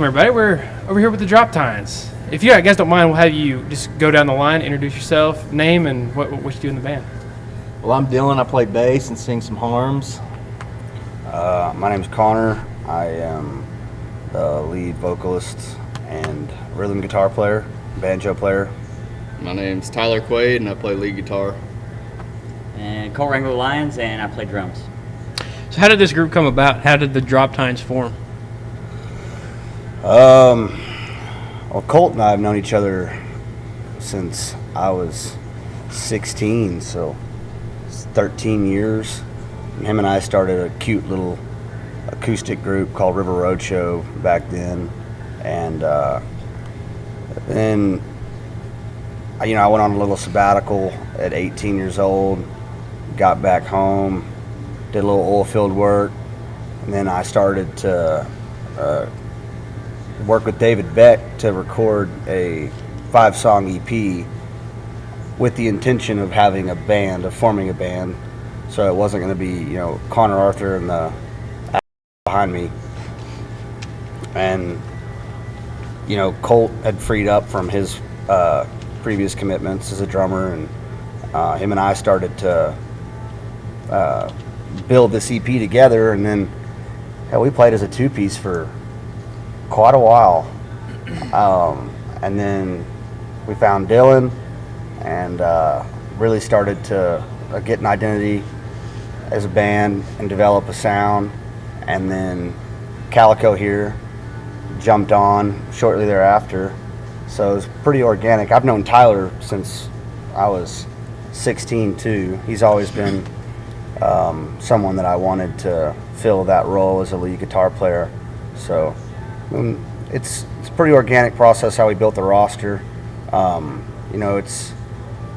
welcome everybody. We're over here with the Droptines. If you guys don't mind, we'll have you just go down the line, introduce yourself, name, and what you do in the band. Well, I'm Dylan. I play bass and sing some harms. My name's Connor. I am the lead vocalist and rhythm guitar player, banjo player. My name's Tyler Quaid, and I play lead guitar. And Cole Wrangler Lions, and I play drums. So how did this group come about? How did the Droptines form? Well, Colt and I have known each other since I was 16, so it's 13 years. And him and I started a cute little acoustic group called River Roadshow back then. And then, I went on a little sabbatical at 18 years old, got back home, did a little oil field work, and then I started to work with David Beck to record a 5-song EP with the intention of having a band, of forming a band. So it wasn't going to be, Connor Arthur and the behind me. And, Colt had freed up from his previous commitments as a drummer, and him and I started to build this EP together, and then we played as a two-piece for quite a while, and then we found Dylan and really started to get an identity as a band and develop a sound. And then Calico here jumped on shortly thereafter, so it was pretty organic. I've known Tyler since I was 16 too. He's always been someone that I wanted to fill that role as a lead guitar player. So it's a pretty organic process how we built the roster.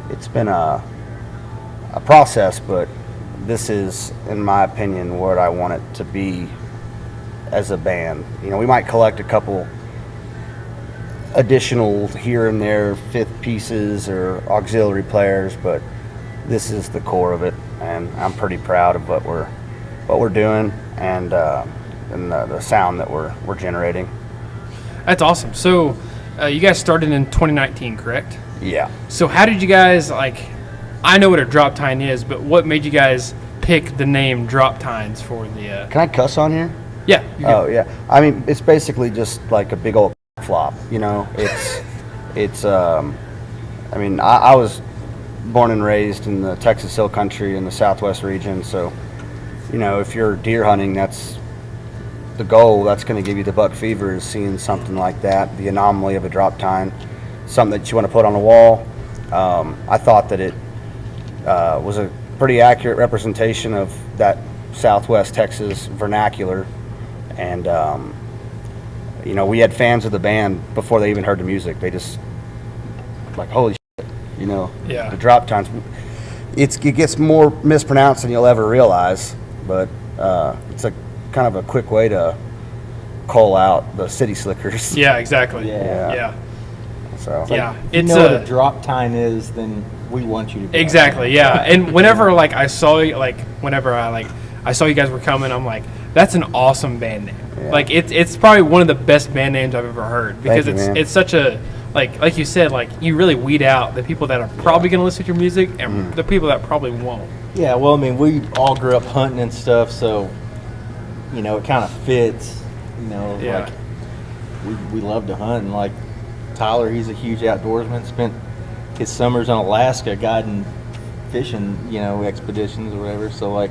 It's been a process, but this is, in my opinion, what I want it to be as a band. We might collect a couple additional here and there fifth pieces or auxiliary players, but this is the core of it, and I'm pretty proud of what we're doing and the sound that we're generating. That's awesome. So you guys started in 2019, correct? Yeah. So how did you guys, I know what a Droptine is, but what made you guys pick the name Droptines for the... Can I cuss on here? Yeah. Oh, yeah. I mean, it's basically just like a big old flop, I was born and raised in the Texas Hill Country in the Southwest region, so, if you're deer hunting, that's the goal. That's going to give you the buck fever, is seeing something like that, the anomaly of a Droptine, something that you want to put on a wall. I thought that it was a pretty accurate representation of that Southwest Texas vernacular, and we had fans of the band before they even heard the music. They just like, holy shit, Yeah. The Droptines. It gets more mispronounced than you'll ever realize, but it's a kind of a quick way to call out the city slickers. Yeah, exactly. Yeah. So Yeah. If you know what a drop time is, then we want you to be Exactly, yeah. And whenever I saw you, I saw you guys were coming, I'm like, that's an awesome band name. Yeah. It's probably one of the best band names I've ever heard, because Thank you, man. it's such a like you said, you really weed out the people that are probably going to listen to your music and the people that probably won't. Yeah, well, I mean, we all grew up hunting and stuff, so it kind of fits. Yeah. We love to hunt, and like Tyler, he's a huge outdoorsman. Spent his summers in Alaska guiding fishing, expeditions or whatever. So I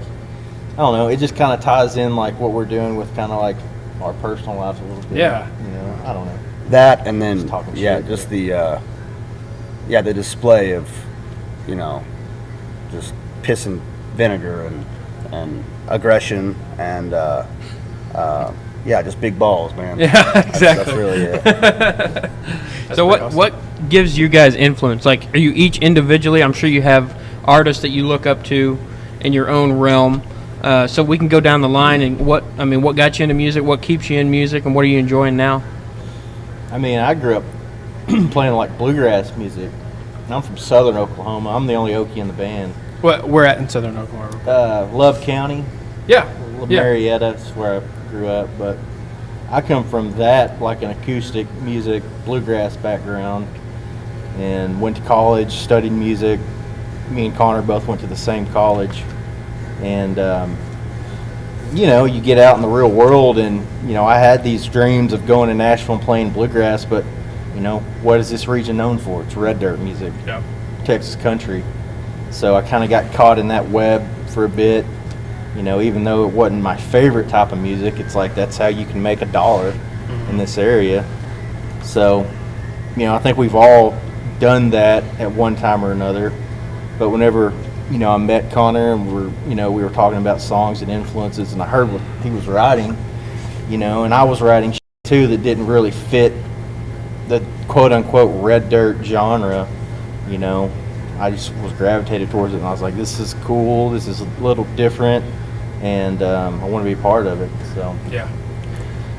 don't know, it just kind of ties in what we're doing with kind of our personal lives a little bit. Yeah. I don't know. that, and then Just talking shit, shit, just the display of just piss and vinegar and aggression and just big balls, man. Yeah, exactly. That's really it. So what gives you guys influence? Are you each individually? I'm sure you have artists that you look up to in your own realm. So we can go down the line and what got you into music? What keeps you in music, and what are you enjoying now? I mean, I grew up playing bluegrass music. I'm from Southern Oklahoma. I'm the only Okie in the band. We're at in Southern Oklahoma. Love County, Yeah. Marietta is where I grew up, but I come from that, like an acoustic music, bluegrass background, and went to college, studied music. Me and Connor both went to the same college, and you know, you get out in the real world, and you know, I had these dreams of going to Nashville and playing bluegrass, but you know, what is this region known for? It's red dirt music, Texas country. So I kind of got caught in that web for a bit. You know, even though it wasn't my favorite type of music, it's like that's how you can make $1 in this area. So, you know, I think we've all done that at one time or another. But whenever, you know, I met Connor and we were talking about songs and influences, and I heard what he was writing, you know, and I was writing shit too that didn't really fit the quote unquote red dirt genre, you know. I just was gravitated towards it, and I was like, this is cool, this is a little different, and I want to be a part of it. So Yeah.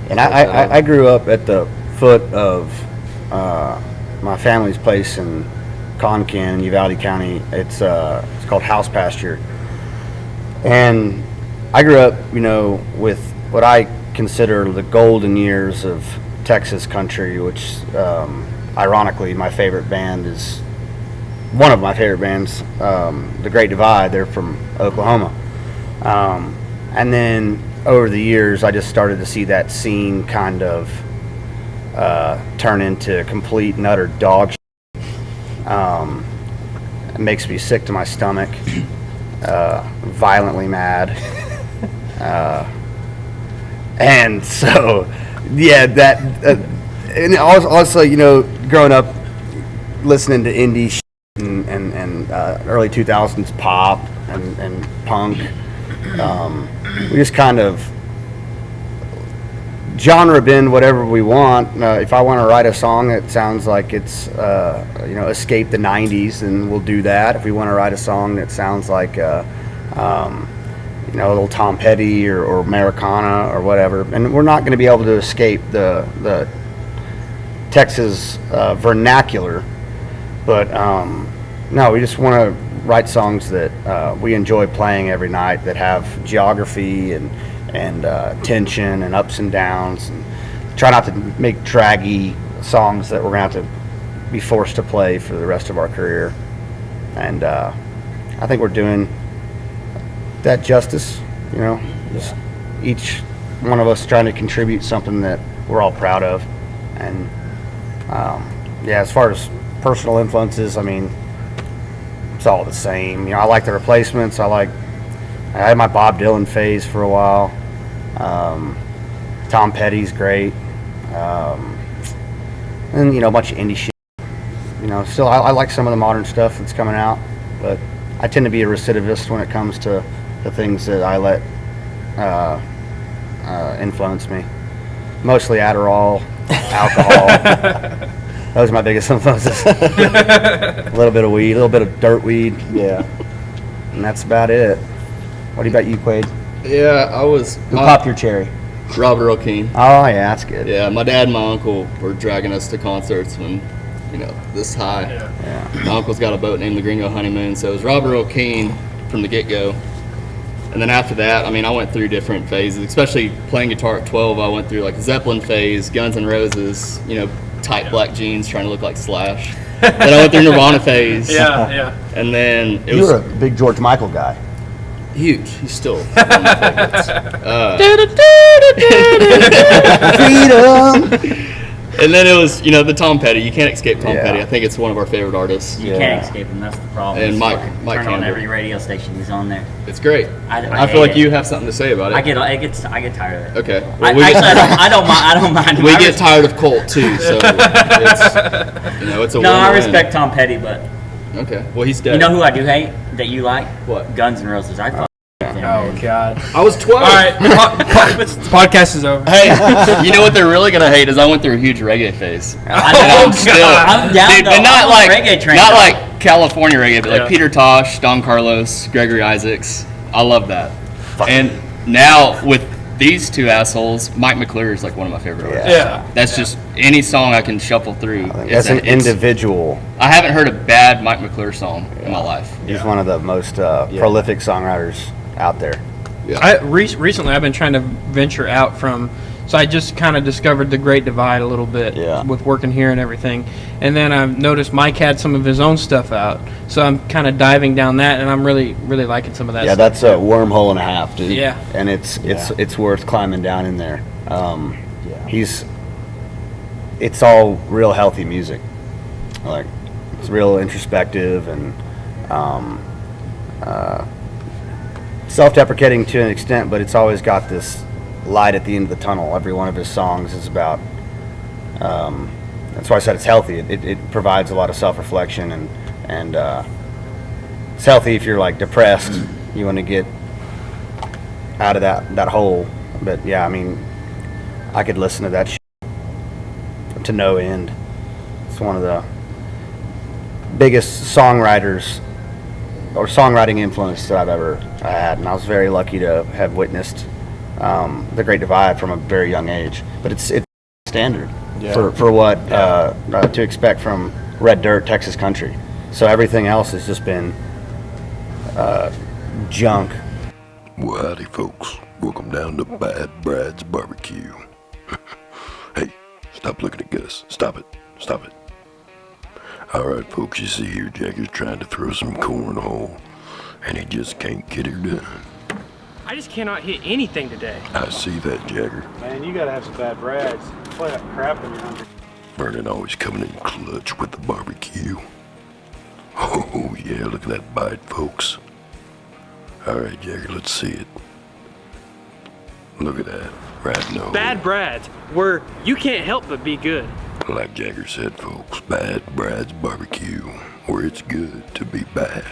And I grew up at the foot of my family's place in Concan, Uvalde County. It's called House Pasture, and I grew up, you know, with what I consider the golden years of Texas country, which ironically my favorite band is one of my favorite bands, The Great Divide. They're from Oklahoma. And then over the years, I just started to see that scene kind of turn into complete and utter dog shit. It makes me sick to my stomach, violently mad. And so, yeah, that, and also, you know, growing up listening to indie shit and early 2000s pop and punk, we just kind of genre bend whatever we want. If I want to write a song that sounds like it's you know, escape the 90s, then we'll do that. If we want to write a song that sounds like you know, a little Tom Petty or Americana or whatever, and we're not going to be able to escape the Texas vernacular, but no, we just want to write songs that we enjoy playing every night, that have geography and tension and ups and downs, and try not to make draggy songs that we're going to have to be forced to play for the rest of our career. And I think we're doing that justice, you know, just each one of us trying to contribute something that we're all proud of. And yeah, as far as personal influences, I mean, it's all the same. You know, I like the Replacements. I had my Bob Dylan phase for a while. Tom Petty's great. And, you know, a bunch of indie shit. You know, still, I like some of the modern stuff that's coming out, but I tend to be a recidivist when it comes to the things that I let influence me. Mostly Adderall, alcohol. Those are my biggest influences. A little bit of weed, a little bit of dirt weed. yeah. And that's about it. What about you, Quaid? Yeah, I was. Who popped your cherry? Robert Earl Keen. Oh, yeah, that's good. Yeah, my dad and my uncle were dragging us to concerts when, you know, this high. Yeah. My uncle's got a boat named the Gringo Honeymoon, so it was Robert Earl Keen from the get-go. And then after that, I mean, I went through different phases, especially playing guitar at 12. I went through like Zeppelin phase, Guns N' Roses, you know, tight black jeans trying to look like Slash. Then I went through Nirvana phase. Yeah. And then it You was were a big George Michael guy. huge. He's still one of my favorites. Freedom! And then it was, you know, the Tom Petty. You can't escape Tom Yeah. Petty. I think it's one of our favorite artists. You can't escape him. That's the problem. And It's Mike turn on Campbell. every radio station. He's on there. It's great. I I feel like hate it. you have something to say about it. I get tired of it. Okay. I, Well, actually, I don't mind. we I get tired of Colt too, so it's, you know, it's a No, I win-win. respect Tom Petty, but Okay. Well, he's dead. you know who I do hate that you like? What? Guns N' Roses. I fucking hate them, Oh man. God. I was 12. All right. Podcast is over. Hey, you know what they're really gonna hate is I went through a huge reggae phase. And I'm still, I'm down dude, though. but not I'm on like the reggae train, not though. like California reggae, but Yeah. like Peter Tosh, Don Carlos, Gregory Isaacs. I love that. And now with these two assholes, Mike McClure is like one of my favorite artists. Yeah. That's just any song I can shuffle through. As an individual, I haven't heard a bad Mike McClure song in my life. he's one of the most prolific songwriters out there. Recently, I've been trying to venture out from So I just kind of discovered the Great Divide a little bit with working here and everything. And then I've noticed Mike had some of his own stuff out. So I'm kind of diving down that, and I'm really liking some of that Yeah, stuff. that's a wormhole and a half, dude. Yeah. And it's worth climbing down in there. It's all real healthy music. Like, it's real introspective and self-deprecating to an extent, but it's always got this light at the end of the tunnel. Every one of his songs is about, that's why I said it's healthy. It provides a lot of self-reflection, and it's healthy if you're like depressed, you want to get out of that hole. But yeah, I mean, I could listen to that to no end. It's one of the biggest songwriters or songwriting influence that I've ever had, and I was very lucky to have witnessed the Great Divide from a very young age. But it's standard for what to expect from red dirt Texas country. So everything else has just been junk. Well, howdy, folks. Welcome down to Bad Brad's Barbecue. Hey, stop looking at Gus. Stop it. Stop it. All right, folks, you see here, Jagger's trying to throw some cornhole, and he just can't get her done. I just cannot hit anything today. I see that, Jagger. Man, you gotta have some bad brads. Play that crap when you're hungry. Vernon always coming in clutch with the barbecue. Oh, yeah, look at that bite, folks. All right, Jagger, let's see it. Look at that, right in the hole. Bad Brads, where you can't help but be good. Like Jagger said, folks, Bad Brad's Barbecue, where it's good to be bad.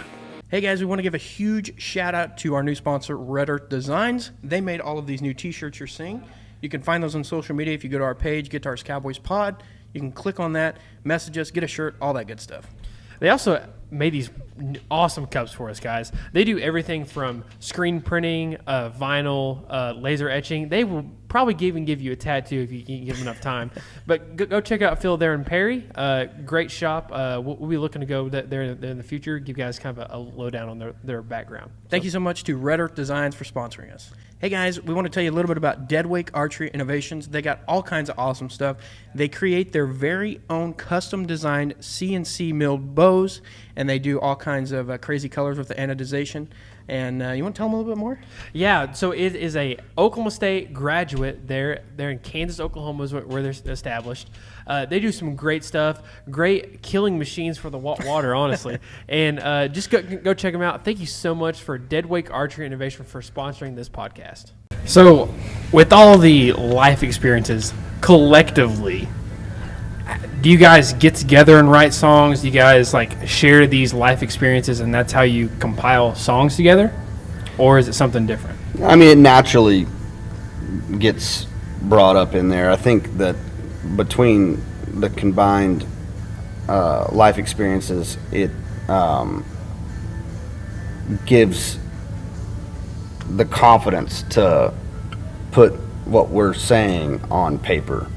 Hey guys, we want to give a huge shout out to our new sponsor, Red Earth Designs. They made all of these new t-shirts you're seeing. You can find those on social media if you go to our page, Guitars Cowboys Pod. You can click on that, message us, get a shirt, all that good stuff. They also made these awesome cups for us, guys. They do everything from screen printing, vinyl, laser etching. They will probably even give you a tattoo if you can give them enough time. But go check out Phil there in Perry. Great shop. We'll be looking to go there in the future, give you guys kind of a lowdown on their background. Thank you so much to Red Earth Designs for sponsoring us. Hey guys, we want to tell you a little bit about Deadwake Archery Innovations. They got all kinds of awesome stuff. They create their very own custom designed CNC milled bows, and they do all kinds of crazy colors with the anodization. And you want to tell them a little bit more? Yeah, so it is a Oklahoma State graduate. They're in Kansas, Oklahoma is where they're established. They do some great stuff, great killing machines for the water, honestly. And just go check them out. Thank you so much for Deadwake Archery Innovation for sponsoring this podcast. So with all the life experiences collectively, do you guys get together and write songs? Do you guys like share these life experiences and that's how you compile songs together? Or is it something different? I mean, it naturally gets brought up in there. I think that between the combined life experiences, it gives the confidence to put what we're saying on paper.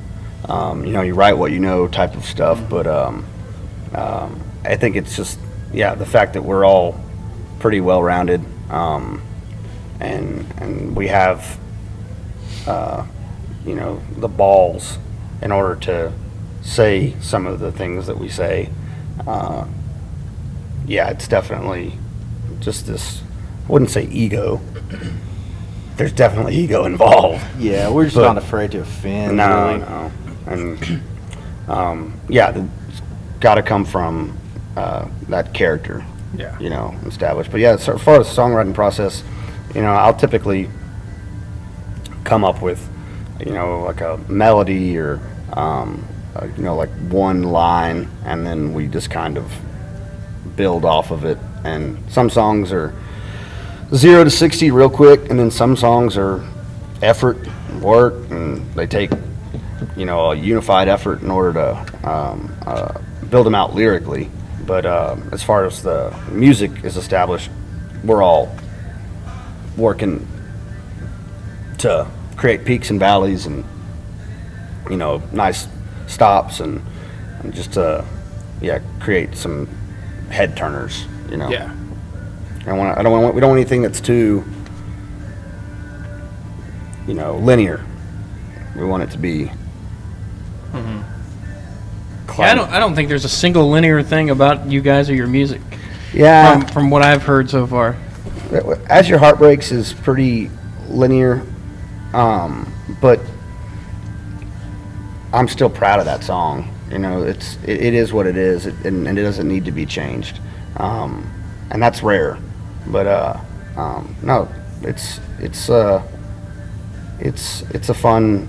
You write what you know type of stuff, but I think it's just, the fact that we're all pretty well-rounded, and we have, the balls in order to say some of the things that we say. It's definitely just this, I wouldn't say ego. There's definitely ego involved. Yeah, we're just not afraid to offend. Really. No. And it's got to come from that character, established. But as far as the songwriting process, I'll typically come up with, like a melody or, like one line, and then we just kind of build off of it. And some songs are 0 to 60 real quick, and then some songs are effort, work, and they take a unified effort in order to build them out lyrically. But as far as the music is established, we're all working to create peaks and valleys and nice stops and just to create some head turners. We don't want anything that's too linear. We want it to be. Yeah, I don't think there's a single linear thing about you guys or your music. Yeah. From what I've heard so far. As Your Heart Breaks is pretty linear, but I'm still proud of that song. You know, it is what it is, and it doesn't need to be changed, and that's rare. But no, it's a fun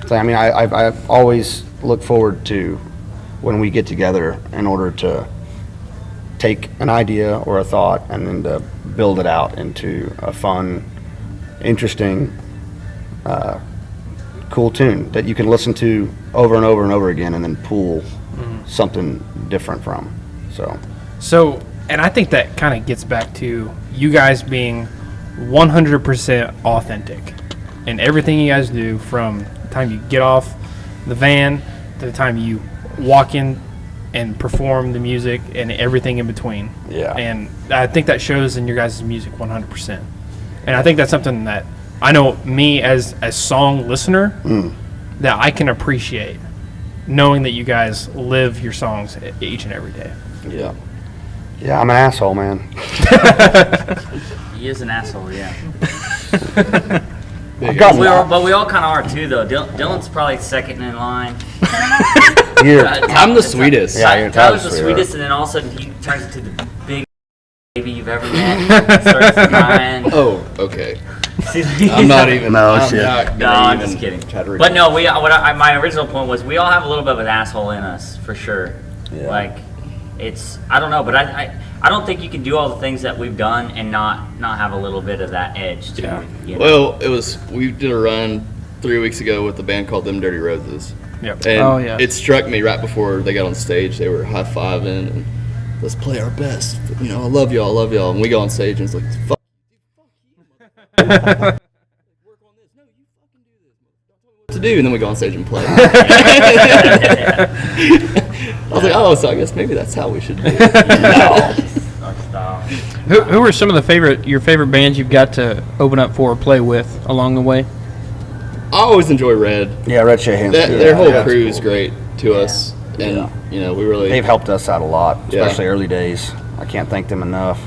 thing. I mean, I've always looked forward to when we get together in order to take an idea or a thought and then to build it out into a fun, interesting, cool tune that you can listen to over and over and over again and then pull something different from. So, and I think that kind of gets back to you guys being 100% authentic in everything you guys do, from the time you get off the van to the time you walk in and perform the music and everything in between. Yeah. And I think that shows in your guys' music 100%. And I think that's something that I know me as a song listener that I can appreciate, knowing that you guys live your songs each and every day. Yeah. Yeah, I'm an asshole, man. He is an asshole, yeah. But we all kind of are too, though. Dylan's probably second in line. I'm the sweetest. Yeah, Tyler's the sweetest, and then all of a sudden he turns into the big baby you've ever met. Starts crying. Oh, okay. See, I'm not even. No, I'm shit. not No, gonna I'm even just kidding. try to But no, my original point was we all have a little bit of an asshole in us, for sure. Yeah. Like, it's, I don't know, but I don't think you can do all the things that we've done and not have a little bit of that edge to Yeah. it. You know? Well, we did a run 3 weeks ago with a band called Them Dirty Roses. Yep. And Oh, yeah. it struck me right before they got on stage. They were high-fiving and let's play our best. You know, I love y'all. And we go on stage and it's like, fuck. Work on this. No, you fucking do this. Don't tell me what to do. And then we go on stage and play. I was like, oh, so I guess maybe that's how we should do it. No. Stop. Who are some of your favorite bands you've got to open up for or play with along the way? I always enjoy Red. Yeah, Red Shahan's good. Their whole Yeah, crew is cool. great to us. And, you know, we really... They've helped us out a lot, Yeah. especially early days. I can't thank them enough.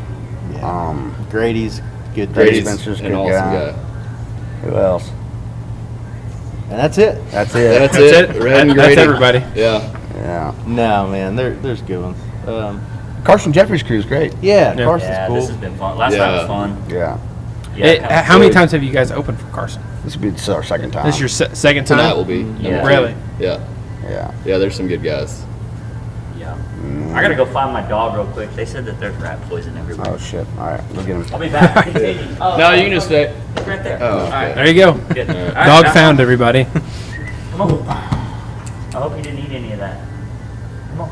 Grady's good. Grady dude. Spencer's a an good awesome guy. guy. Who else? And that's it. That's it. That's it. Red and Grady. That's everybody. Yeah. Yeah. No, man, there's good ones. Carson Jeffrey's crew's great. Yeah, Yeah. Carson's Yeah, cool. this has been fun. Last time was fun. Yeah. Yeah, How many times have you guys opened for Carson? This will be our second time. This is your second time? Tonight will be. Yeah. number Really? 2. Yeah. Yeah. Yeah, there's some good guys. Yeah. I gotta go find my dog real quick. They said that there's rat poison everywhere. Oh, shit. All right. We'll get him. I'll be back. Oh, No, you can just stay. It's right there. Oh, All right. There you go. Good. All right, Dog now- found, everybody. Come on. I hope you didn't eat any of that. Come on.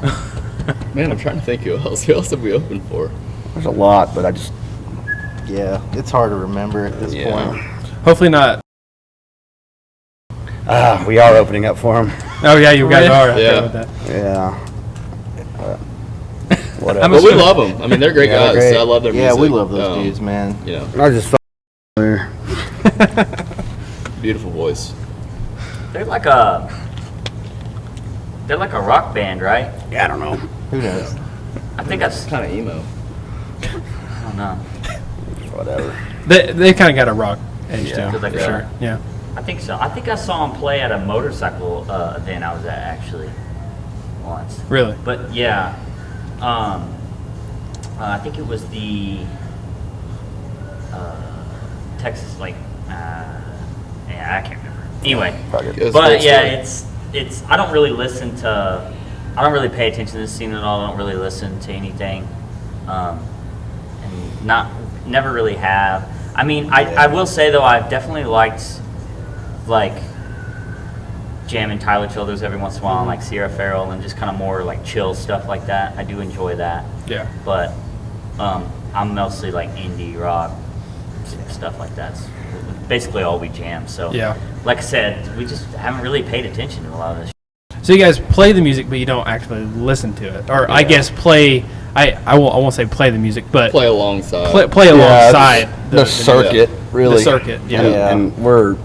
Man, I'm trying to think who else have we opened for? There's a lot, but I just. Yeah, it's hard to remember at this Yeah. point. Hopefully not. We are opening up for him. Oh, yeah, you guys Really? are. I Yeah. forgot about that. Yeah. I'm Whatever. But we assuming- love them. I mean, they're great Yeah, they're guys. great. I love their Yeah, music. we love those dudes, man. You know, I just. There. beautiful voice. They're like a rock band, right? Yeah, I don't know. Who knows? I think I've. Kind of emo. I don't know. Whatever. They kind of got a rock edge, Yeah. too. Like For a- sure. Yeah. I think so. I think I saw him play at a motorcycle event I was at actually once. Really? But yeah, I think it was the Texas yeah, I can't remember. Anyway, Fuck it. It's but great yeah, story. it's. I don't really I don't really pay attention to the scene at all. I don't really listen to anything, and never really have. I mean, I will say though, I've definitely liked like jamming Tyler Childers every once in a while, and like Sierra Farrell, and just kind of more like chill stuff like that. I do enjoy that. Yeah. But I'm mostly like indie rock stuff like that. It's basically all we jam. So Yeah. like I said, we just haven't really paid attention to a lot of this. So you guys play the music, but you don't actually listen to it. Or I guess play, I won't say play the music, but Play alongside. play alongside the circuit, really. The circuit, yeah. And we're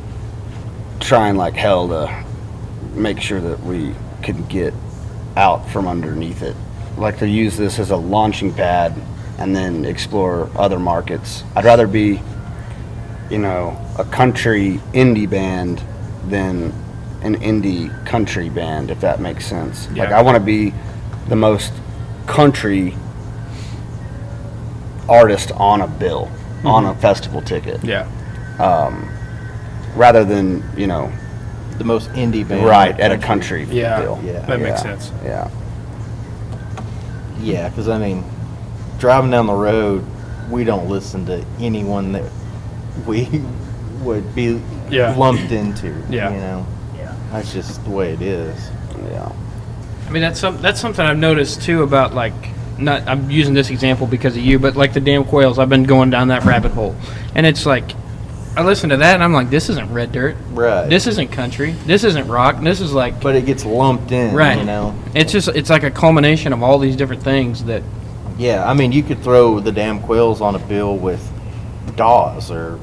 trying like hell to make sure that we can get out from underneath it. Like to use this as a launching pad and then explore other markets. I'd rather be, a country indie band than an indie country band, if that makes sense. Yeah. Like I want to be the most country artist on a bill, on a festival ticket. Yeah. Rather than, The most indie band. right at a country Yeah. bill. Yeah. That makes sense. Yeah. Yeah, because driving down the road, we don't listen to anyone that we would be Yeah. lumped into. Yeah. Yeah. That's just the way it is. Yeah. I mean, that's something I've noticed too about like, not I'm using this example because of you, but like the Damn Quails, I've been going down that rabbit hole, and it's like, I listen to that and I'm like, this isn't red dirt, Right. this isn't country, this isn't rock, this is like, But it gets lumped in, right. It's like a culmination of all these different things that, Yeah, you could throw the Damn Quails on a bill with Dawes or,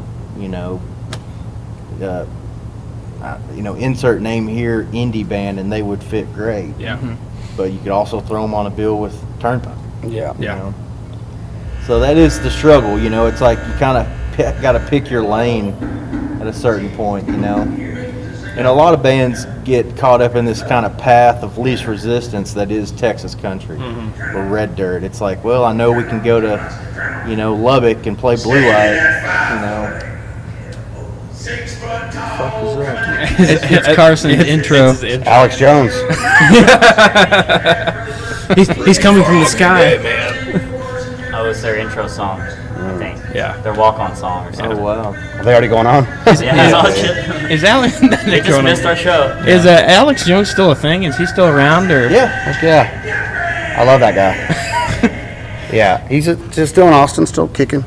insert name here, indie band, and they would fit great. Yeah. But you could also throw them on a bill with Turnpike. Yeah. Yeah. So that is the struggle, It's like you kind of got to pick your lane at a certain point, And a lot of bands get caught up in this kind of path of least resistance that is Texas country or red dirt. It's like, well, I know we can go to, Lubbock and play Blue Light, it's Carson's intro. It's his intro. Alex Jones. He's coming from the sky. Oh, it's their intro song, I think. Yeah. Their walk-on song or Oh, something. wow. Are they already going on? Yeah, that's all shit. Is Alex? They just missed our show. Is Alex Jones still a thing? Is he still around or? Yeah. Heck yeah. I love that guy. Yeah. He's just still in Austin, still kicking.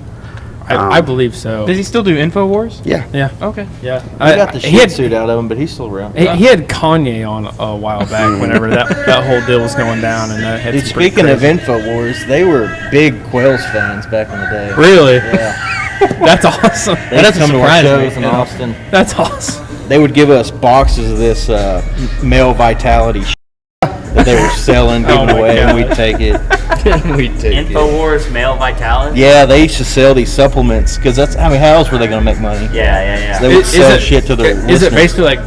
I believe so. Does he still do InfoWars? Yeah. Yeah. Okay. Yeah. I got the he shit had, suit out of him, but he's still around. he had Kanye on a while back whenever that whole deal was going down. And that had Dude, some pretty speaking of crazy- InfoWars, they were big Quails fans back in the day. Really? Yeah. That's awesome. They That doesn't come to our surprise me, shows in you know. Austin. That's awesome. They would give us boxes of this male vitality that they were selling, giving my away, and God. we'd take it. We'd take it. InfoWars Male Vitality? Yeah, they used to sell these supplements because how else were they going to make money? Yeah. So they would Is sell it- shit to their Is it listeners. basically like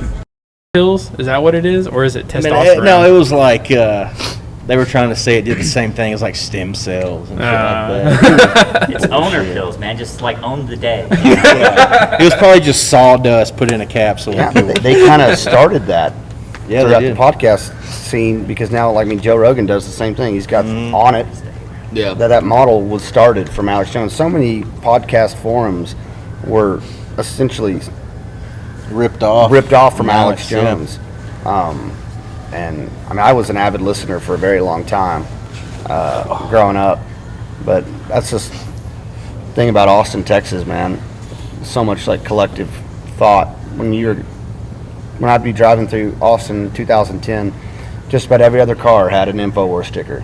pills? Is that what it is, or is it I mean, testosterone? no, it was like they were trying to say it did the same thing as like stem cells and shit like that. It's owner pills, man. Just like own the day. Yeah. It was probably just sawdust put in a capsule. Yeah. and people- They kind of started that yeah, throughout they the did. podcast scene because now, Joe Rogan does the same thing. He's got on it Yeah. that model was started from Alex Jones. So many podcast forums were essentially ripped off from Alex yeah. Jones. And I was an avid listener for a very long time growing up, but that's just the thing about Austin, Texas, man. So much like collective thought. When I'd be driving through Austin in 2010, just about every other car had an InfoWars sticker.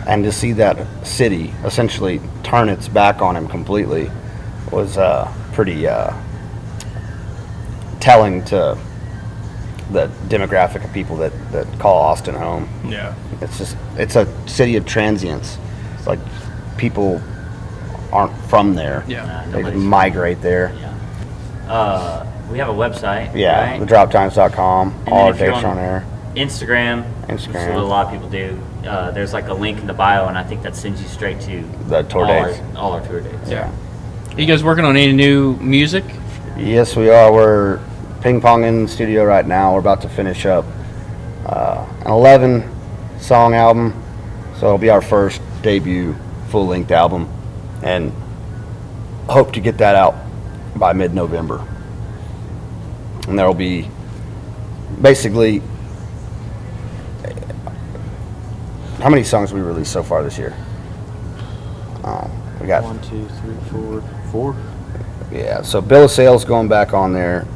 And to see that city essentially turn its back on him completely was pretty telling to the demographic of people that call Austin home. Yeah. It's a city of transients. It's like people aren't from there. Yeah. They Nobody's- migrate there. We have a website. Yeah, Right? the Droptines.com. And All then our if you're tapes are on on- there. Instagram. Instagram. That's what a lot of people do. There's like a link in the bio, and I think that sends you straight to The tour dates. all our tour dates. Yeah. Are you guys working on any new music? Yes, we are. We're ping-ponging in the studio right now. We're about to finish up an 11-song album. So it'll be our first debut full-length album. And hope to get that out by mid-November. And there will be basically... How many songs we released so far this year? We got 1, 2, 3, 4, 4. Yeah, so Bill of Sale's going back on there.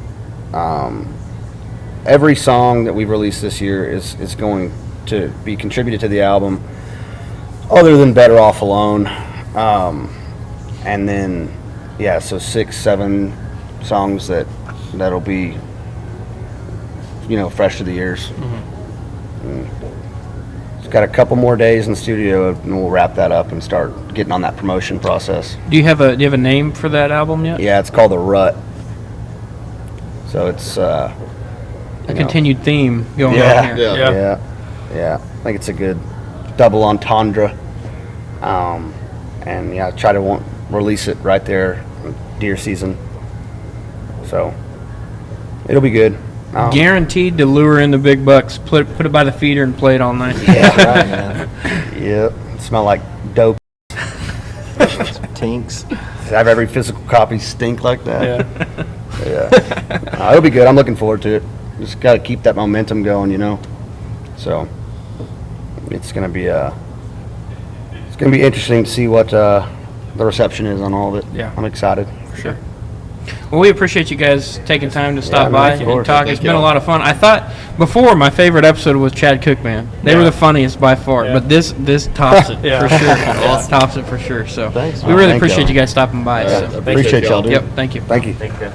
Every song that we've released this year is going to be contributed to the album, other than Better Off Alone. And then, yeah, so 6, 7 songs that'll be fresh to the ears. It's got a couple more days in the studio, and we'll wrap that up and start getting on that promotion process. Do you have a name for that album yet? Yeah, it's called The Rut. So it's A continued theme going Yeah. on here. Yeah. I think it's a good double entendre. And yeah, try to release it right there in deer season. So it'll be good. Guaranteed to lure in the big bucks. Put it by the feeder and play it all night. That's right, man. Yep. Smell like dope. Tinks. Have every physical copy stink like that. Yeah. Yeah. It'll be good. I'm looking forward to it. Just got to keep that momentum going, So it's gonna be interesting to see what the reception is on all of it. Yeah. I'm excited. For sure. Well, we appreciate you guys taking time to stop by of and course. talk. Thank It's been a y'all. lot of fun. I thought before my favorite episode was Chad Cook, man. They were the funniest by far, Yeah. but this tops it Yeah. for sure. Tops it for sure. So Thanks, we man. really Thank appreciate y'all. you guys stopping by. Yeah, So. appreciate y'all, dude. Yep, thank you. Thank you. Thank you.